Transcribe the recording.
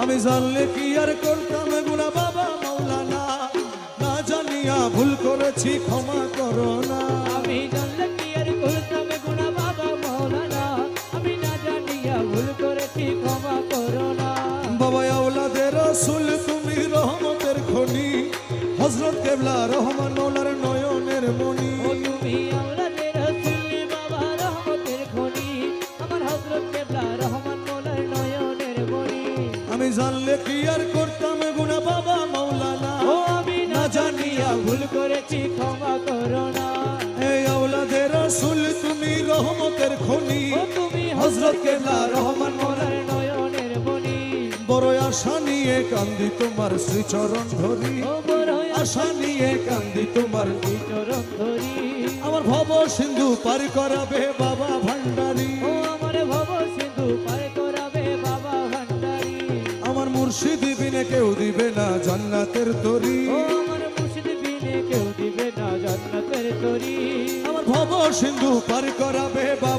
আমি জানলে কি আর করতাম গুনাহ বাবা মাওলানা, না জানিয়া ভুল করেছি ক্ষমা করো না। আমি জানলে কি আর করতাম গুনাহ বাবা মাওলানা, আমি না জানিয়া ভুল করেছি ক্ষমা করো না। বাবা আওলাদে রাসূল তুমি রহমতের খনি, হযরত কেবলা রহমান মওলার নয়নের মণি। ও তুমি আওলাদে রাসূল বাবা রহমতের খনি, আমার হযরত কেবলা রহমান মওলার নয়নের মণি। আমি জানলে কি আর করতাম গুনাহ বাবা মাওলানা, ও আমি না জানিয়া ভুল করেছি ক্ষমা করো না। এই আওলাদে রাসূল তুমি রহমতের খনি, ও তুমি হযরত কেবলা রহমান মওলার মওলার নয়নের মণি। বড় আশা নিয়ে কান্দি তোমার শ্রীচরণ ধরি, ও বড় আশা নিয়ে কান্দি তোমার। চরণ ধরি, আমার ভব সিন্ধু পার করাবে বাবা ভান্ডারী, ও আমার ভব সিন্ধু পার করাবে বাবা ভান্ডারী। আমার মুর্শিদ বিনে কেউ দিবে না জান্নাতের তরি, ও আমার মুর্শিদ বিনে কেউ দিবে না জান্নাতের তরি। আমার ভব সিন্ধু পার করাবে বাবা